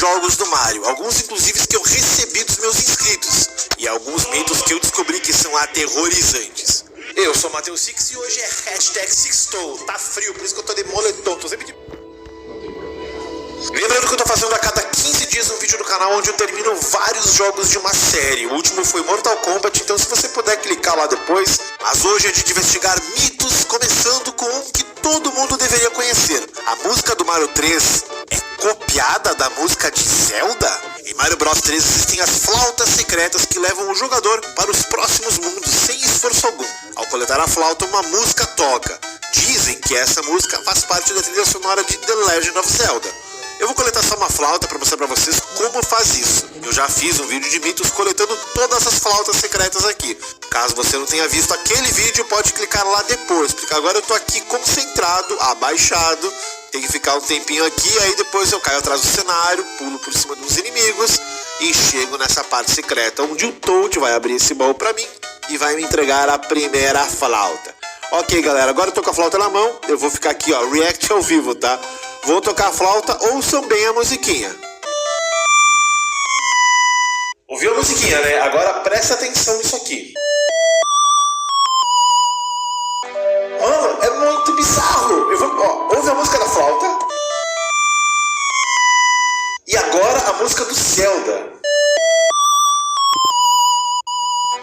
jogos do Mario, alguns inclusive que eu recebi dos meus inscritos, e alguns mitos que eu descobri que são aterrorizantes. Eu sou o Matheus Six e hoje é #Sixtou. Tá frio, por isso que eu tô de moletom, tô sempre de... Lembrando que eu tô fazendo a cada 15 dias um vídeo no canal onde eu termino vários jogos de uma série. O último foi Mortal Kombat, então se você puder clicar lá depois. Mas hoje é de investigar mitos, começando com um que todo mundo deveria conhecer. A música do Mario 3 é copiada da música de Zelda? Em Mario Bros 3 existem as flautas secretas que levam o jogador para os próximos mundos sem esforço algum. Ao coletar a flauta, uma música toca. Dizem que essa música faz parte da trilha sonora de The Legend of Zelda. Eu vou coletar só uma flauta para mostrar para vocês como faz isso. Eu já fiz um vídeo de mitos coletando todas as flautas secretas aqui. Caso você não tenha visto aquele vídeo, pode clicar lá depois, porque agora eu tô aqui concentrado, abaixado. Tem que ficar um tempinho aqui, aí depois eu caio atrás do cenário, pulo por cima dos inimigos e chego nessa parte secreta, onde o Toad vai abrir esse baú para mim e vai me entregar a primeira flauta. Ok, galera, agora eu tô com a flauta na mão, eu vou ficar aqui, ó, react ao vivo, tá? Vou tocar a flauta, ouçam bem a musiquinha. Ouviu a musiquinha, né? Agora presta atenção nisso aqui. Mano, é muito bizarro. Ouve a música da flauta. E agora a música do Zelda.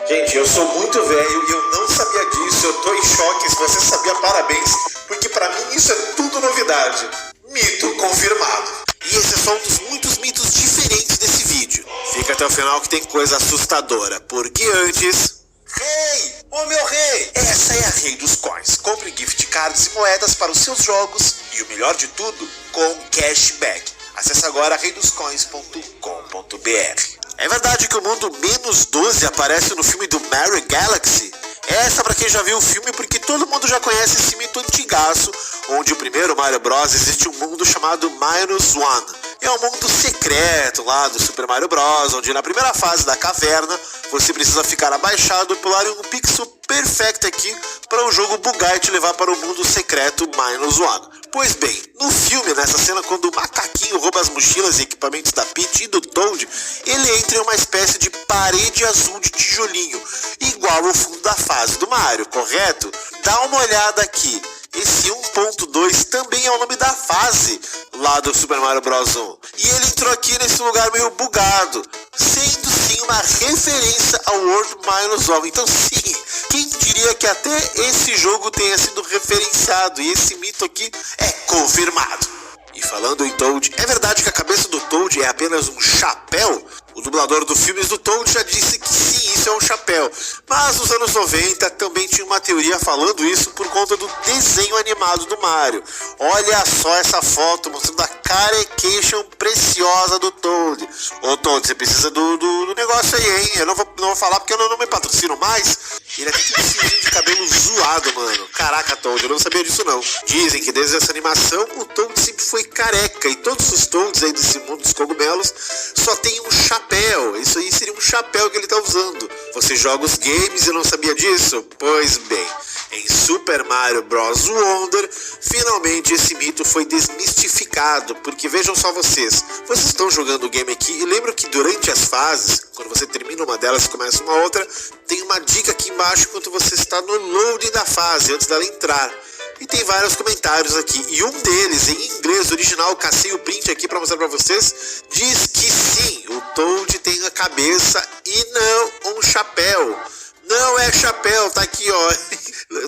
Gente, eu sou muito velho e eu não sabia disso. Eu tô em choque. Se você sabia, parabéns. Porque pra mim isso é tudo novidade. Mito confirmado. E esse é só um dos muitos mitos diferentes desse vídeo. Fica até o final que tem coisa assustadora. Porque antes... Rei! Ô meu rei! Essa é a Rei dos Coins. Compre gift cards e moedas para os seus jogos. E o melhor de tudo, com cashback. Acesse agora reidoscoins.com.br. É verdade que o mundo -12 aparece no filme do Mario Galaxy? Essa pra quem já viu o filme, porque todo mundo já conhece esse mito antigaço, onde o primeiro Mario Bros existe um mundo chamado -1. É um mundo secreto lá do Super Mario Bros, onde na primeira fase da caverna você precisa ficar abaixado e pular em um pixel perfeito aqui para o jogo bugar e te levar para o mundo secreto -1. Pois bem, no filme, nessa cena quando o macaquinho rouba as mochilas e equipamentos da Peach e do Toad, ele entra em uma espécie de parede azul de tijolinho, igual ao fundo da fase do Mario, correto? Dá uma olhada aqui. Esse 1.2 também é o nome da fase lá do Super Mario Bros 1. E ele entrou aqui nesse lugar meio bugado, sendo sim uma referência ao World -1. Então sim, quem diria que até esse jogo tenha sido referenciado, e esse mito aqui é confirmado. E falando em Toad, é verdade que a cabeça do Toad é apenas um chapéu? O dublador dos filmes do Toad já disse que sim, isso é um chapéu. Mas nos anos 90 também tinha uma teoria falando isso por conta do desenho animado do Mario. Olha só essa foto mostrando a carecation preciosa do Toad. Ô Toad, você precisa do negócio aí, hein? Eu não vou falar porque eu não me patrocino mais. Ele é tipo um fiozinho de cabelo zoado, mano. Caraca, Toad, eu não sabia disso não. Dizem que desde essa animação o Toad sempre foi careca. E todos os Toads aí desse mundo dos cogumelos só tem um chapéu. Isso aí seria um chapéu que ele tá usando. Você joga os games e não sabia disso? Pois bem, em Super Mario Bros. Wonder, finalmente esse mito foi desmistificado. Porque vejam só vocês estão jogando o game aqui e lembram que durante as fases, quando você termina uma delas e começa uma outra, tem uma dica aqui embaixo enquanto você está no loading da fase, antes dela entrar. E tem vários comentários aqui, e um deles, em inglês original, cacei o print aqui pra mostrar pra vocês, diz que sim, o Toad tem a cabeça e não um chapéu. Não é chapéu, tá aqui, ó.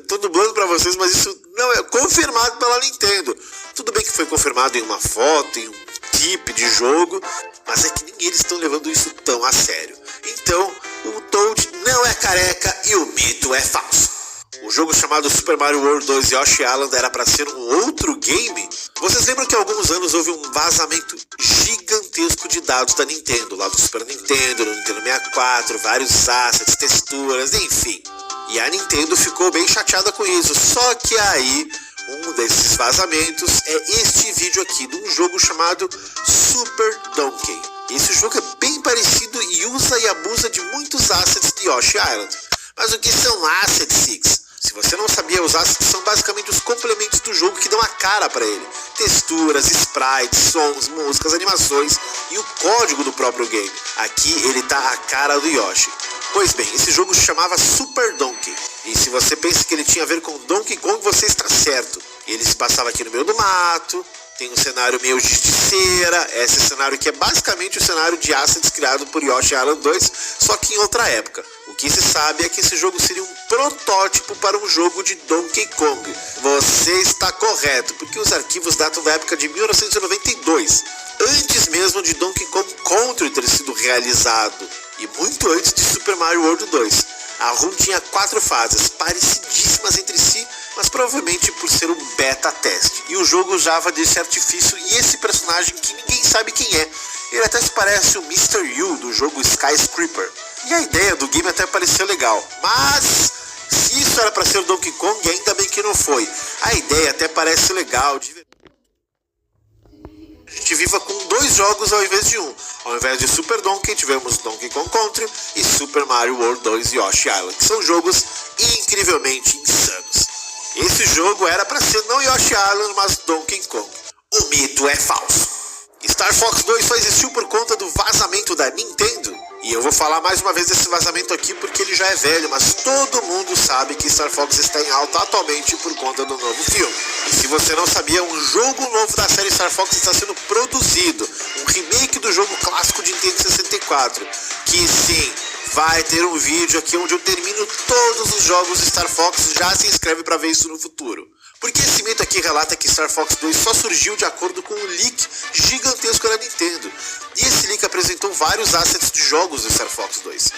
Tô dublando pra vocês, mas isso não é confirmado pela Nintendo. Tudo bem que foi confirmado em uma foto, em um tipo de jogo, mas é que nem eles estão levando isso tão a sério. Então, o Toad não é careca e o mito é falso. O jogo chamado Super Mario World 2 Yoshi Island era para ser um outro game? Vocês lembram que há alguns anos houve um vazamento gigantesco de dados da Nintendo, lá do Super Nintendo, do Nintendo 64, vários assets, texturas, enfim. E a Nintendo ficou bem chateada com isso, só que aí um desses vazamentos é este vídeo aqui, de um jogo chamado Super Donkey. Esse jogo é bem parecido e usa e abusa de muitos assets de Yoshi Island. Mas o que são assets, Six? Se você não sabia, os assets são basicamente os complementos do jogo que dão a cara para ele. Texturas, sprites, sons, músicas, animações e o código do próprio game. Aqui ele tá a cara do Yoshi. Pois bem, esse jogo se chamava Super Donkey. E se você pensa que ele tinha a ver com Donkey Kong, você está certo. Ele se passava aqui no meio do mato, tem um cenário meio giz de cera, esse cenário que é basicamente o cenário de assets criado por Yoshi Island 2, só que em outra época. O que se sabe é que esse jogo seria um protótipo para um jogo de Donkey Kong. Você está correto, porque os arquivos datam da época de 1992, antes mesmo de Donkey Kong Country ter sido realizado, e muito antes de Super Mario World 2. A ROM tinha 4 fases, parecidíssimas entre si, mas provavelmente por ser um beta teste. E o jogo usava desse artifício e esse personagem que ninguém sabe quem é. Ele até se parece o Mr. Yu do jogo Skyscraper. E a ideia do game até pareceu legal, mas se isso era para ser Donkey Kong, ainda bem que não foi. A ideia até parece legal, a gente viva com 2 jogos ao invés de um. Ao invés de Super Donkey, tivemos Donkey Kong Country e Super Mario World 2 Yoshi Island, que são jogos incrivelmente insanos. Esse jogo era para ser não Yoshi Island, mas Donkey Kong. O mito é falso. Star Fox 2 só existiu por conta do vazamento da Nintendo. E eu vou falar mais uma vez desse vazamento aqui porque ele já é velho, mas todo mundo sabe que Star Fox está em alta atualmente por conta do novo filme. E se você não sabia, um jogo novo da série Star Fox está sendo produzido, um remake do jogo clássico de Nintendo 64, que sim, vai ter um vídeo aqui onde eu termino todos os jogos de Star Fox. Já se inscreve para ver isso no futuro. Porque esse mito aqui relata que Star Fox 2 só surgiu de acordo com um leak gigantesco da Nintendo. E esse leak apresentou vários assets de jogos do Star Fox 2.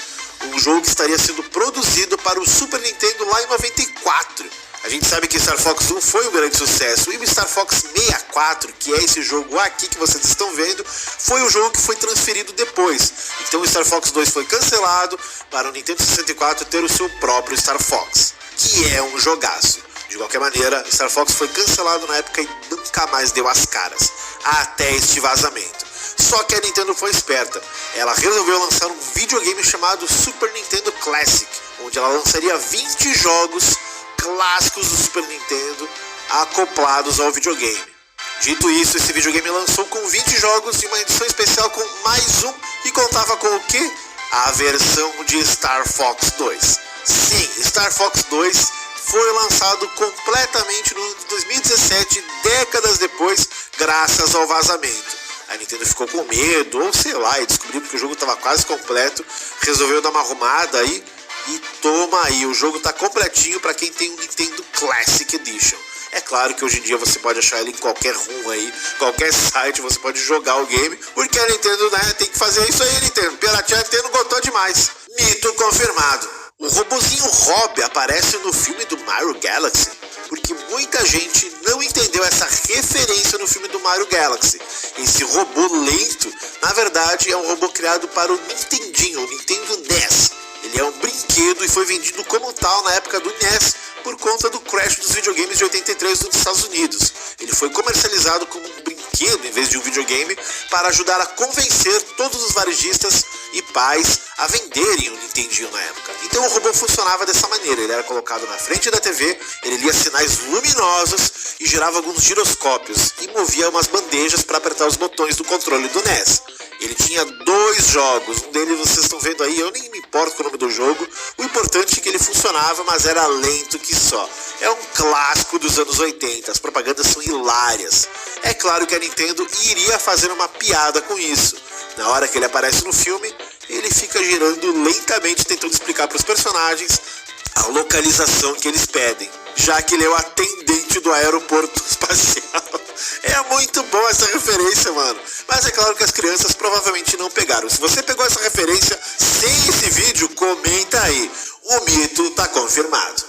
Um jogo que estaria sendo produzido para o Super Nintendo lá em 94. A gente sabe que Star Fox 1 foi um grande sucesso. E o Star Fox 64, que é esse jogo aqui que vocês estão vendo, foi o jogo que foi transferido depois. Então o Star Fox 2 foi cancelado para o Nintendo 64 ter o seu próprio Star Fox, que é um jogaço. De qualquer maneira, Star Fox foi cancelado na época e nunca mais deu as caras, até este vazamento. Só que a Nintendo foi esperta. Ela resolveu lançar um videogame chamado Super Nintendo Classic, onde ela lançaria 20 jogos clássicos do Super Nintendo acoplados ao videogame. Dito isso, esse videogame lançou com 20 jogos e uma edição especial com mais um, e contava com o quê? A versão de Star Fox 2. Sim, Star Fox 2 foi lançado completamente no ano de 2017, décadas depois, graças ao vazamento. A Nintendo ficou com medo, ou sei lá, e descobriu que o jogo estava quase completo, resolveu dar uma arrumada aí, e toma aí, o jogo está completinho para quem tem um Nintendo Classic Edition. É claro que hoje em dia você pode achar ele em qualquer ROM aí, qualquer site, você pode jogar o game, porque a Nintendo, né, tem que fazer isso aí, Nintendo. Piratear a Nintendo gostou demais. Mito confirmado. O robozinho Rob aparece no filme do Mario Galaxy, porque muita gente não entendeu essa referência no filme do Mario Galaxy. Esse robô lento, na verdade, é um robô criado para o Nintendinho, o Nintendo NES. Ele é um brinquedo e foi vendido como tal na época do NES por conta do crash dos videogames de 83 nos Estados Unidos. Ele foi comercializado como um brinquedo em vez de um videogame para ajudar a convencer todos os varejistas e pais a venderem o Nintendinho na época. Então o robô funcionava dessa maneira: ele era colocado na frente da TV, ele lia sinais luminosos e girava alguns giroscópios e movia umas bandejas para apertar os botões do controle do NES. Ele tinha 2 jogos, um deles vocês estão vendo aí, eu nem me importo com o nome do jogo, o importante é que ele funcionava, mas era lento que só. É um clássico dos anos 80, as propagandas são hilárias. É claro que a Nintendo iria fazer uma piada com isso. Na hora que ele aparece no filme, ele fica girando lentamente tentando explicar para os personagens a localização que eles pedem, já que ele é o atendente do aeroporto espacial. É muito bom essa referência, mano. Mas é claro que as crianças provavelmente não pegaram. Se você pegou essa referência sem esse vídeo, comenta aí. O mito tá confirmado.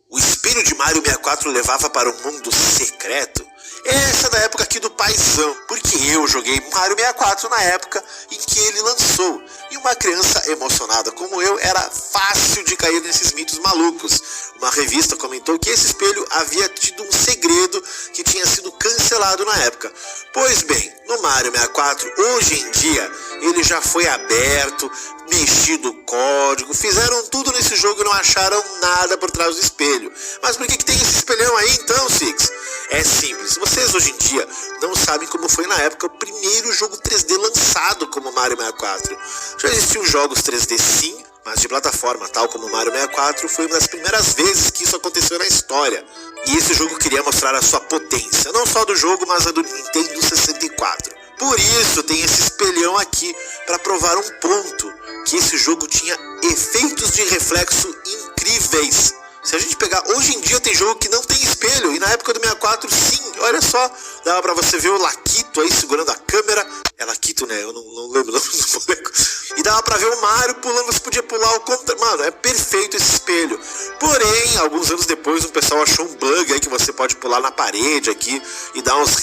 O espelho de Mario 64 levava para um mundo secreto? Essa é da época aqui do paizão, porque eu joguei Mario 64 na época em que ele lançou. E uma criança emocionada como eu era fácil de cair nesses mitos malucos. Uma revista comentou que esse espelho havia tido um segredo que tinha sido cancelado na época. Pois bem, no Mario 64, hoje em dia, ele já foi aberto, mexido o código, fizeram tudo nesse jogo e não acharam nada por trás do espelho. Mas por que tem esse espelhão aí então, Six? É simples, vocês hoje em dia não sabem como foi na época o primeiro jogo 3D lançado como Mario 64. Já existiam jogos 3D sim, mas de plataforma, tal como Mario 64, foi uma das primeiras vezes que isso aconteceu na história. E esse jogo queria mostrar a sua potência, não só do jogo, mas a do Nintendo 64. Por isso tem esse espelhão aqui, para provar um ponto, que esse jogo tinha efeitos de reflexo incríveis. Se a gente pegar, hoje em dia tem jogo que não tem espelho, e na época do 64 sim, olha só, dava pra você ver o Laquito aí segurando a câmera, é Laquito né, eu não lembro o nome do boneco, e dava pra ver o Mario pulando, você podia pular o contra, mano, é perfeito esse espelho. Porém, alguns anos depois o pessoal achou um bug aí que você pode pular na parede aqui e dar uns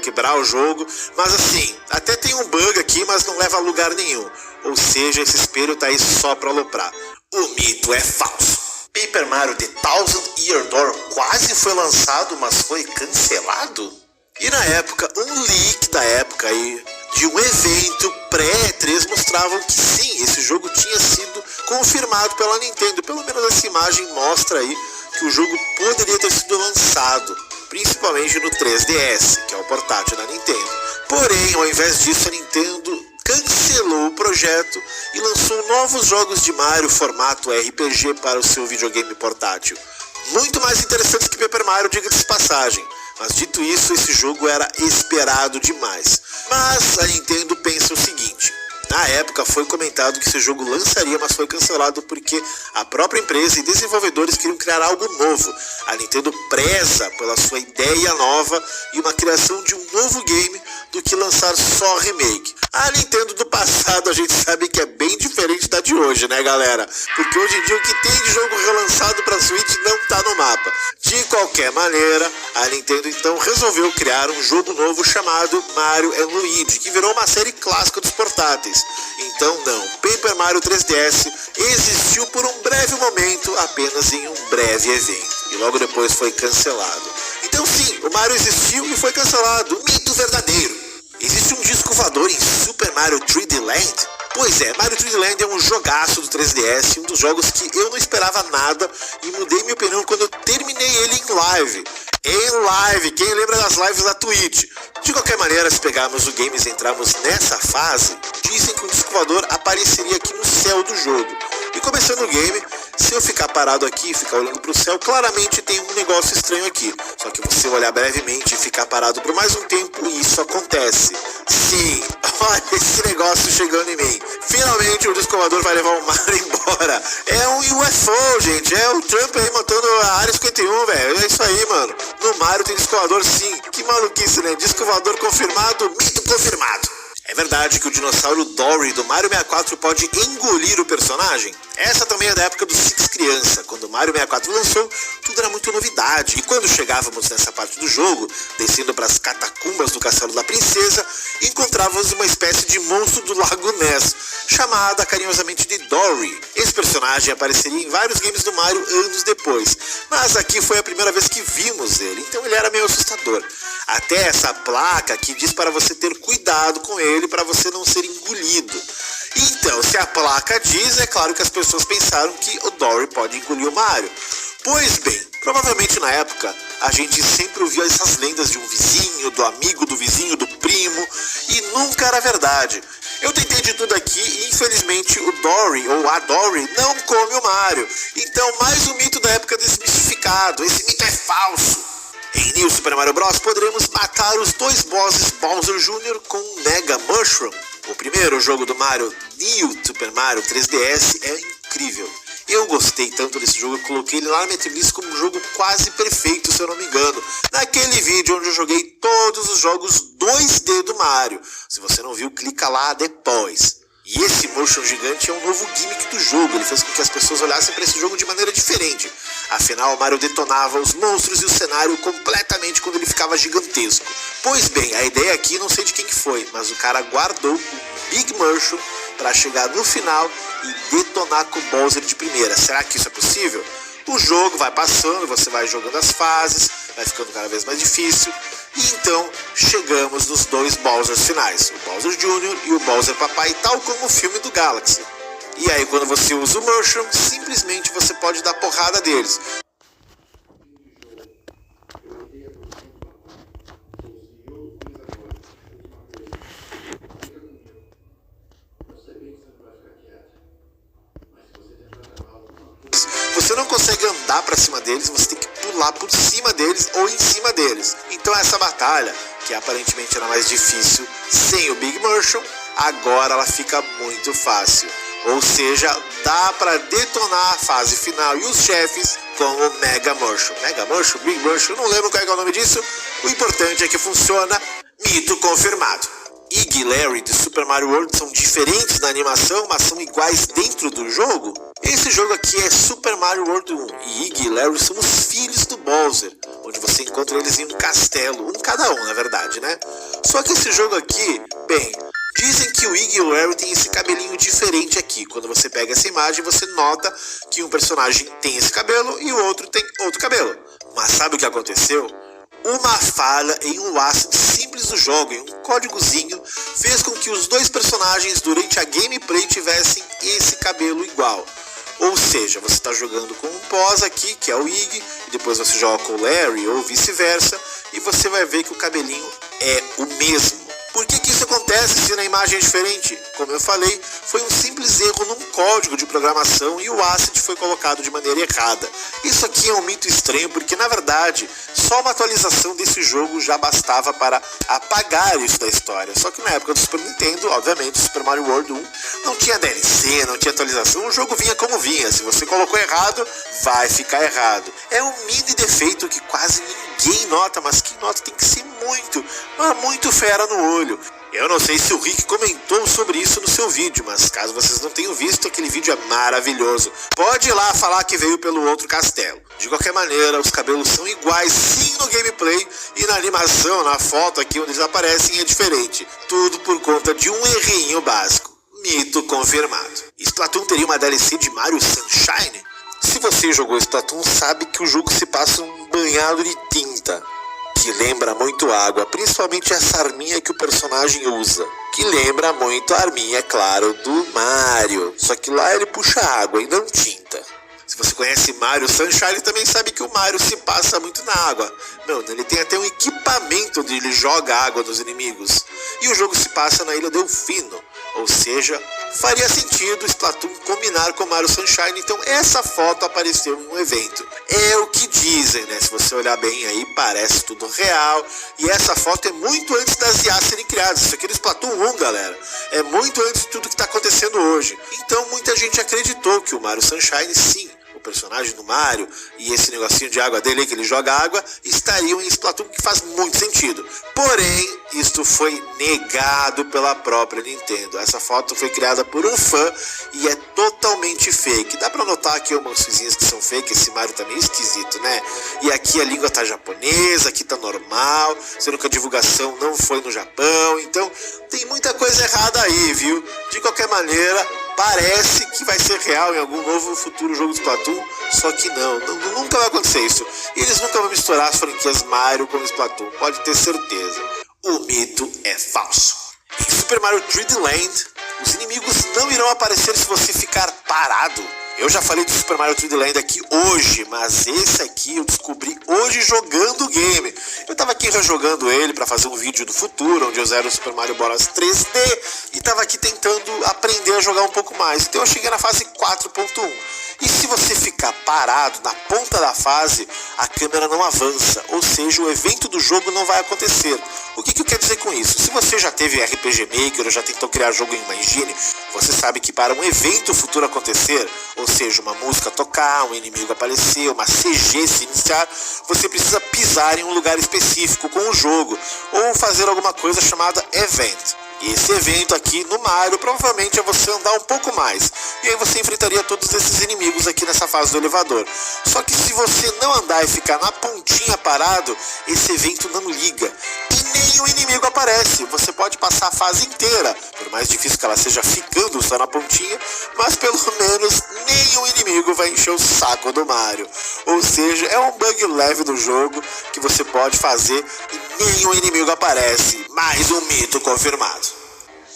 quebrar o jogo, mas assim, até tem um bug aqui, mas não leva a lugar nenhum, ou seja, esse espelho tá aí só pra aloprar. O mito é falso. Paper Mario The Thousand Year Door quase foi lançado, mas foi cancelado? E na época, um leak da época aí, de um evento pré-E3 mostravam que sim, esse jogo tinha sido confirmado pela Nintendo. Pelo menos essa imagem mostra aí que o jogo poderia ter sido lançado, principalmente no 3DS, que é o portátil da Nintendo. Porém, ao invés disso, a Nintendo cancelou o projeto e lançou novos jogos de Mario formato RPG para o seu videogame portátil. Muito mais interessantes que Paper Mario, diga-se de passagem. Mas dito isso, esse jogo era esperado demais. Mas a Nintendo pensa o seguinte: na época foi comentado que esse jogo lançaria, mas foi cancelado porque a própria empresa e desenvolvedores queriam criar algo novo. A Nintendo preza pela sua ideia nova e uma criação de um novo game do que lançar só remake. A Nintendo do passado a gente sabe que é bem diferente da de hoje, né galera? Porque hoje em dia o que tem de jogo relançado pra Switch não tá no mapa. De qualquer maneira, a Nintendo então resolveu criar um jogo novo chamado Mario & Luigi, que virou uma série clássica dos portáteis. Então não, Paper Mario 3DS existiu por um breve momento, apenas em um breve evento, e logo depois foi cancelado. Então sim, o Mario existiu e foi cancelado, mito verdadeiro. Existe um disco voador em Super Mario 3D Land? Pois é, Mario 3D Land é um jogaço do 3DS, um dos jogos que eu não esperava nada e mudei minha opinião quando eu terminei ele em live. Em live, quem lembra das lives da Twitch? De qualquer maneira, se pegarmos o game e entrarmos nessa fase, dizem que o disco voador apareceria aqui no céu do jogo. E começando o game, se eu ficar parado aqui e ficar olhando para o céu, claramente tem um negócio estranho aqui. Só que você olhar brevemente e ficar parado por mais um tempo, isso acontece. Sim, olha esse negócio chegando em mim. Finalmente o disco voador vai levar o Mario embora. É um UFO, gente. É o Trump aí montando a Área 51, velho. É isso aí, mano. No Mario tem disco voador sim. Que maluquice, né? Disco voador confirmado, mito confirmado. É verdade que o dinossauro Dory do Mario 64 pode engolir o personagem? Essa também é da época do Six criança. Quando o Mario 64 lançou, tudo era muito novidade. E quando chegávamos nessa parte do jogo, descendo para as catacumbas do Castelo da Princesa, encontrávamos uma espécie de monstro do Lago Ness, chamada carinhosamente de Dory. Esse personagem apareceria em vários games do Mario anos depois, mas aqui foi a primeira vez que vimos ele, então ele era meio assustador. Até essa placa que diz para você ter cuidado com ele, para você não ser engolido. Então, se a placa diz, é claro que as pessoas pensaram que o Dory pode engolir o Mario. Pois bem, provavelmente na época, a gente sempre ouvia essas lendas de um vizinho, do amigo do vizinho, do primo, e nunca era verdade. Eu tentei de tudo aqui e infelizmente o Dory, ou a Dory, não come o Mario. Então, mais um mito da época desmistificado. Esse mito é falso. Em New Super Mario Bros. Poderemos matar os dois bosses Bowser Jr. com Mega Mushroom. O primeiro jogo do Mario, New Super Mario 3DS, é incrível. Eu gostei tanto desse jogo, eu coloquei ele lá na minha tracklist como um jogo quase perfeito, se eu não me engano. Naquele vídeo onde eu joguei todos os jogos 2D do Mario. Se você não viu, clica lá depois. E esse motion gigante é um novo gimmick do jogo, ele fez com que as pessoas olhassem para esse jogo de maneira diferente. Afinal, o Mario detonava os monstros e o cenário completamente quando ele ficava gigantesco. Pois bem, a ideia aqui não sei de quem que foi, mas o cara guardou o Big Mushroom para chegar no final e detonar com o Bowser de primeira. Será que isso é possível? O jogo vai passando, você vai jogando as fases, vai ficando cada vez mais difícil. E então chegamos nos dois Bowsers finais, o Bowser Jr. e o Bowser Papai, tal como o filme do Galaxy. E aí quando você usa o Mushroom, simplesmente você pode dar porrada deles. Você não consegue andar pra cima deles, você tem que pular por cima deles ou em cima deles. Então essa batalha, que aparentemente era mais difícil sem o Big Mushroom, agora ela fica muito fácil. Ou seja, dá pra detonar a fase final e os chefes com o Mega Mushroom. Mega Mushroom, Big Mushroom, não lembro qual é o nome disso. O importante é que funciona, mito confirmado. Iggy e Larry de Super Mario World são diferentes na animação, mas são iguais dentro do jogo? Esse jogo aqui é Super Mario World 1 e Iggy e Larry são os filhos do Bowser, onde você encontra eles em um castelo, um cada um na verdade, né? Só que esse jogo aqui, bem, dizem que o Iggy e o Larry tem esse cabelinho diferente aqui. Quando você pega essa imagem, você nota que um personagem tem esse cabelo e o outro tem outro cabelo. Mas sabe o que aconteceu? Uma falha em um asset simples do jogo, em um códigozinho, fez com que os dois personagens durante a gameplay tivessem esse cabelo igual. Ou seja, você está jogando com um pós aqui, que é o Iggy, e depois você joga com o Larry ou vice-versa, e você vai ver que o cabelinho é o mesmo. Por que isso acontece se na imagem é diferente? Como eu falei, foi um simples erro num código de programação e o asset foi colocado de maneira errada. Isso aqui é um mito estranho porque, na verdade, só uma atualização desse jogo já bastava para apagar isso da história. Só que na época do Super Nintendo, obviamente, Super Mario World 1 não tinha DLC, não tinha atualização, o jogo vinha como vinha. Se você colocou errado, vai ficar errado. É um mini defeito que quase ninguém nota, mas quem nota tem que ser muito fera no olho. Eu não sei se o Rick comentou sobre isso no seu vídeo, mas caso vocês não tenham visto, aquele vídeo é maravilhoso. Pode ir lá falar que veio pelo outro castelo. De qualquer maneira, os cabelos são iguais sim no gameplay e na animação, na foto aqui onde eles aparecem é diferente. Tudo por conta de um errinho básico. Mito confirmado. Splatoon teria uma DLC de Mario Sunshine? Se você jogou Splatoon, sabe que o jogo se passa um banhado de tinta, que lembra muito água, principalmente essa arminha que o personagem usa, que lembra muito a arminha, claro, do Mario, só que lá ele puxa água e não tinta. Se você conhece Mario Sunshine, também sabe que o Mario se passa muito na água. Não, ele tem até um equipamento onde ele joga água nos inimigos. E o jogo se passa na Ilha Delfino, ou seja, faria sentido o Splatoon combinar com Mario Sunshine, então essa foto apareceu em um evento. É o que dizem, né? Se você olhar bem aí, parece tudo real. E essa foto é muito antes das IAs serem criadas. Isso aqui é do Splatoon 1, galera. É muito antes de tudo que está acontecendo hoje. Então muita gente acreditou que o Mario Sunshine, sim, o personagem do Mario e esse negocinho de água dele que ele joga água, estariam em Splatoon, que faz muito sentido. Porém, isto foi negado pela própria Nintendo. Essa foto foi criada por um fã e é totalmente fake. Dá pra notar aqui umas coisinhas que são fake, esse Mario tá meio esquisito, né? E aqui a língua tá japonesa, aqui tá normal, sendo que a divulgação não foi no Japão, então tem muita coisa errada aí, viu? De qualquer maneira, parece que vai ser real em algum novo futuro jogo de Splatoon, só que nunca vai acontecer isso. E eles nunca vão misturar as franquias Mario com Splatoon, pode ter certeza. O mito é falso. Em Super Mario 3D Land, os inimigos não irão aparecer se você ficar parado. Eu já falei de Super Mario 3D Land aqui hoje, mas esse aqui eu descobri hoje jogando o game. Eu tava aqui rejogando ele para fazer um vídeo do futuro, onde eu zero o Super Mario Bros 3D, e tava aqui tentando aprender a jogar um pouco mais. Então eu cheguei na fase 4.1. E se você ficar parado na ponta da fase, a câmera não avança, ou seja, o evento do jogo não vai acontecer. O que eu quero dizer com isso? Se você já teve RPG Maker ou já tentou criar jogo em uma engine, você sabe que para um evento futuro acontecer, ou seja, uma música tocar, um inimigo aparecer, uma CG se iniciar, você precisa pisar em um lugar específico com o jogo, ou fazer alguma coisa chamada event. E esse evento aqui no Mario provavelmente é você andar um pouco mais. E aí você enfrentaria todos esses inimigos aqui nessa fase do elevador. Só que se você não andar e ficar na pontinha parado, esse evento não liga. E nem o inimigo aparece. Você pode passar a fase inteira, por mais difícil que ela seja ficando só na pontinha, mas pelo menos nenhum inimigo vai encher o saco do Mario. Ou seja, é um bug leve do jogo que você pode fazer e nenhum inimigo aparece. Mais um mito confirmado.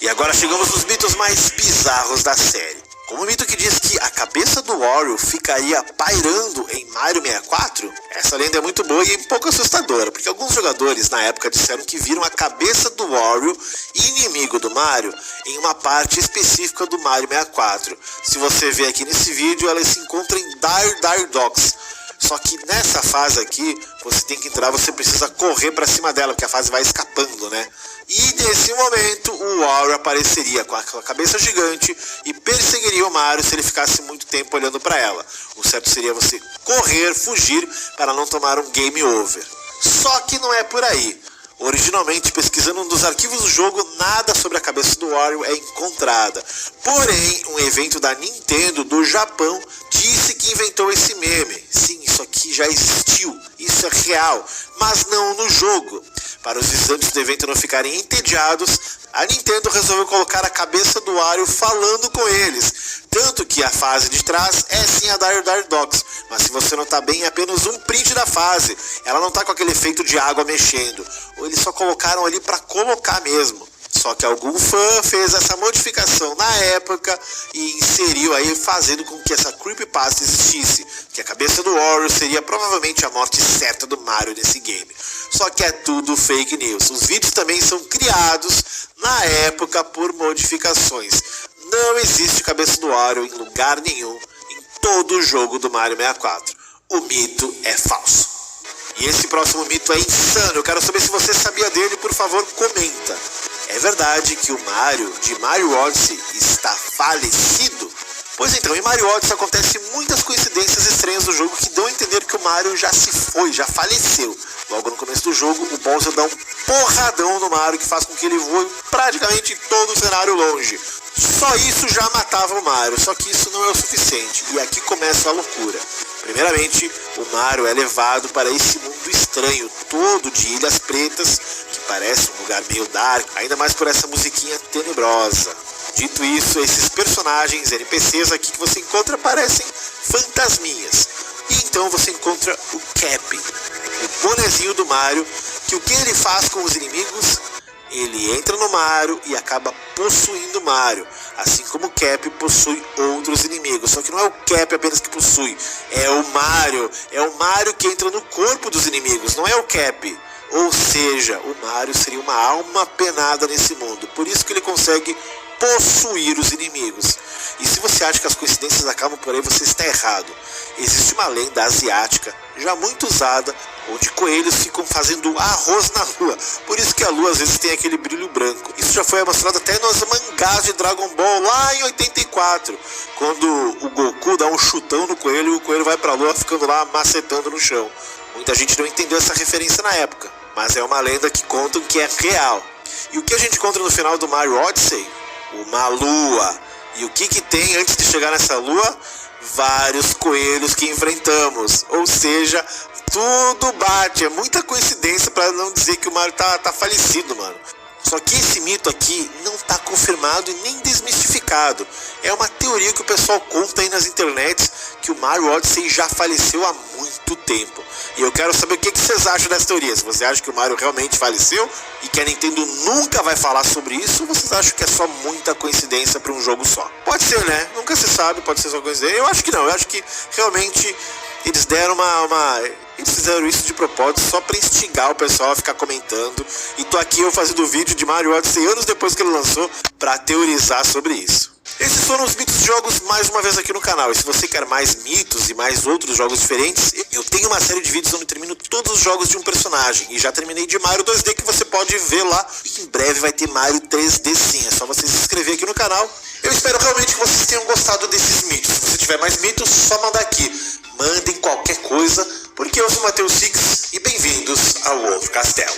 E agora chegamos nos mitos mais bizarros da série. Como o mito que diz que a cabeça do Wario ficaria pairando em Mario 64, essa lenda é muito boa e um pouco assustadora, porque alguns jogadores na época disseram que viram a cabeça do Wario, inimigo do Mario, em uma parte específica do Mario 64. Se você ver aqui nesse vídeo, ela se encontra em Dire Dire Docks. Só que nessa fase aqui, você tem que entrar, você precisa correr pra cima dela, porque a fase vai escapando, né? E nesse momento, o Wario apareceria com a cabeça gigante e perseguiria o Mario se ele ficasse muito tempo olhando pra ela. O certo seria você correr, fugir, para não tomar um game over. Só que não é por aí. Originalmente, pesquisando um dos arquivos do jogo, nada sobre a cabeça do Wario é encontrada. Porém, um evento da Nintendo do Japão disse que inventou esse meme. Sim, isso aqui já existiu, isso é real, mas não no jogo. Para os visitantes do evento não ficarem entediados, a Nintendo resolveu colocar a cabeça do Wario falando com eles. Tanto que a fase de trás é sim a Dire Dire Docks, mas se você notar bem é apenas um print da fase. Ela não tá com aquele efeito de água mexendo, ou eles só colocaram ali para colocar mesmo. Só que algum fã fez essa modificação na época e inseriu aí, fazendo com que essa creepypasta existisse, que a cabeça do Wario seria provavelmente a morte certa do Mario nesse game. Só que é tudo fake news. Os vídeos também são criados na época por modificações. Não existe cabeça do Wario em lugar nenhum em todo o jogo do Mario 64. O mito é falso. E esse próximo mito é insano. Eu quero saber se você sabia dele, por favor, comenta. É verdade que o Mario de Mario Odyssey está falecido? Pois então, em Mario Odyssey acontecem muitas coincidências estranhas do jogo que dão a entender que o Mario já se foi, já faleceu. Logo no começo do jogo, o Bowser dá um porradão no Mario que faz com que ele voe praticamente todo o cenário longe. Só isso já matava o Mario, só que isso não é o suficiente, e aqui começa a loucura. Primeiramente, o Mario é levado para esse mundo estranho, todo de ilhas pretas, que parece um lugar meio dark, ainda mais por essa musiquinha tenebrosa. Dito isso, esses personagens, NPCs aqui que você encontra parecem fantasminhas. E então você encontra o Cap, o bonezinho do Mario, que o que ele faz com os inimigos? Ele entra no Mario e acaba possuindo o Mario, assim como o Cap possui outros inimigos. Só que não é o Cap apenas que possui, é o Mario que entra no corpo dos inimigos, não é o Cap. Ou seja, o Mario seria uma alma penada nesse mundo, por isso que ele consegue possuir os inimigos. E se você acha que as coincidências acabam por aí, você está errado. Existe uma lenda asiática, já muito usada, onde coelhos ficam fazendo arroz na lua. Por isso que a lua às vezes tem aquele brilho branco. Isso já foi mostrado até nos mangás de Dragon Ball, lá em 84. Quando o Goku dá um chutão no coelho e o coelho vai pra lua ficando lá macetando no chão. Muita gente não entendeu essa referência na época, mas é uma lenda que contam que é real. E o que a gente encontra no final do Mario Odyssey? Uma lua. E o que tem antes de chegar nessa lua? Vários coelhos que enfrentamos. Ou seja, tudo bate. É muita coincidência para não dizer que o Mario tá falecido, mano. Só que esse mito aqui não tá confirmado e nem desmistificado. É uma teoria que o pessoal conta aí nas internets, que o Mario Odyssey já faleceu há muito tempo. E eu quero saber o que vocês acham dessa teoria. Se você acha que o Mario realmente faleceu e que a Nintendo nunca vai falar sobre isso, ou vocês acham que é só muita coincidência para um jogo só? Pode ser, né? Nunca se sabe, pode ser só coincidência. Eu acho que não, eu acho que realmente eles deram eles fizeram isso de propósito só pra instigar o pessoal a ficar comentando. E tô aqui eu fazendo vídeo de Mario Odyssey anos depois que ele lançou pra teorizar sobre isso. Esses foram os mitos de jogos mais uma vez aqui no canal. E se você quer mais mitos e mais outros jogos diferentes, eu tenho uma série de vídeos onde eu termino todos os jogos de um personagem. E já terminei de Mario 2D, que você pode ver lá. E em breve vai ter Mario 3D sim. É só você se inscrever aqui no canal. Eu espero realmente que vocês tenham gostado desses mitos. Se você tiver mais mitos, só mandar aqui. Mandem qualquer coisa, porque eu sou o Matheus Six e bem-vindos ao Wolf Castelo.